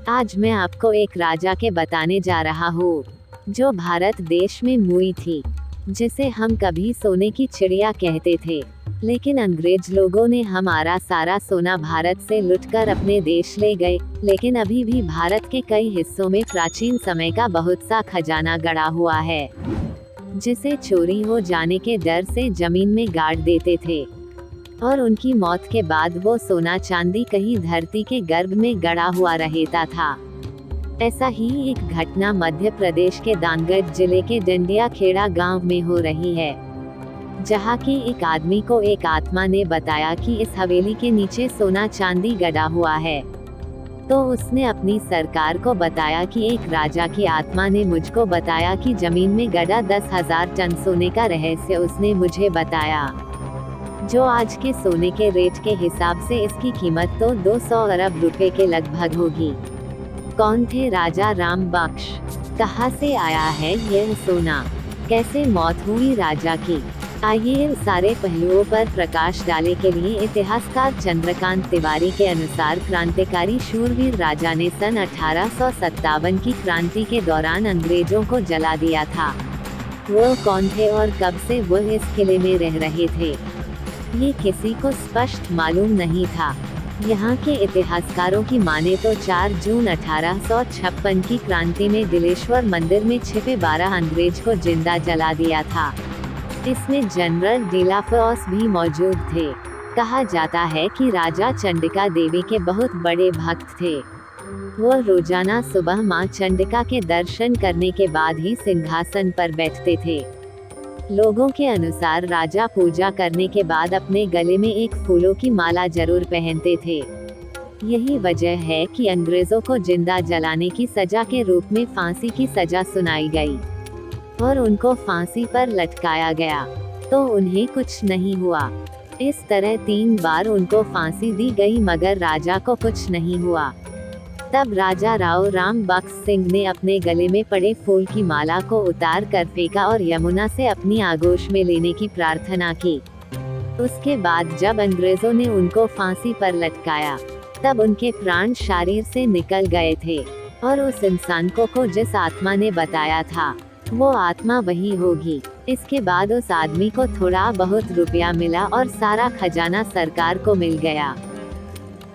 आज मैं आपको एक राजा के बताने जा रहा हूँ जो भारत देश में मुई थी, जिसे हम कभी सोने की चिड़िया कहते थे। लेकिन अंग्रेज लोगों ने हमारा सारा सोना भारत से लुटकर अपने देश ले गए। लेकिन अभी भी भारत के कई हिस्सों में प्राचीन समय का बहुत सा खजाना गड़ा हुआ है, जिसे चोरी हो जाने के डर से जमीन में गाड़ देते थे और उनकी मौत के बाद वो सोना चांदी कहीं धरती के गर्भ में गड़ा हुआ रहता था। ऐसा ही एक घटना मध्य प्रदेश के दानगढ़ जिले के डंडिया खेड़ा गांव में हो रही है, जहां की एक आदमी को एक आत्मा ने बताया कि इस हवेली के नीचे सोना चांदी गड़ा हुआ है। तो उसने अपनी सरकार को बताया कि एक राजा की आत्मा ने मुझको बताया कि जमीन में गड़ा 10,000 टन सोने का रहस्य उसने मुझे बताया, जो आज के सोने के रेट के हिसाब से इसकी कीमत तो 200 अरब रुपए के लगभग होगी। कौन थे राजा राम बख्श? कहां से आया है यह सोना? कैसे मौत हुई राजा की? आइए इन सारे पहलुओं पर प्रकाश डाले के लिए इतिहासकार चंद्रकांत तिवारी के अनुसार क्रांतिकारी शूरवीर राजा ने सन 1857 की क्रांति के दौरान अंग्रेजों को जला दिया था। वो कौन थे और कब से वो इस किले में रह रहे थे, ये किसी को स्पष्ट मालूम नहीं था। यहाँ के इतिहासकारों की माने तो 4 जून 1856 की क्रांति में दिलेश्वर मंदिर में छिपे 12 अंग्रेज को जिंदा जला दिया था। इसमें जनरल डिलाफोर्स भी मौजूद थे। कहा जाता है कि राजा चंडिका देवी के बहुत बड़े भक्त थे। वो रोजाना सुबह मां चंडिका के दर्शन करने के बाद ही सिंहासन पर बैठते थे। लोगों के अनुसार राजा पूजा करने के बाद अपने गले में एक फूलों की माला जरूर पहनते थे। यही वजह है कि अंग्रेजों को जिंदा जलाने की सजा के रूप में फांसी की सजा सुनाई गई और उनको फांसी पर लटकाया गया, तो उन्हें कुछ नहीं हुआ। इस तरह 3 बार उनको फांसी दी गई मगर राजा को कुछ नहीं हुआ। तब राजा राव राम बख्श सिंह ने अपने गले में पड़े फूल की माला को उतार कर फेंका और यमुना से अपनी आगोश में लेने की प्रार्थना की। उसके बाद जब अंग्रेजों ने उनको फांसी पर लटकाया, तब उनके प्राण शरीर से निकल गए थे और उस इंसान को जिस आत्मा ने बताया था, वो आत्मा वही होगी। इसके बाद उस आदमी को थोड़ा बहुत रुपया मिला और सारा खजाना सरकार को मिल गया।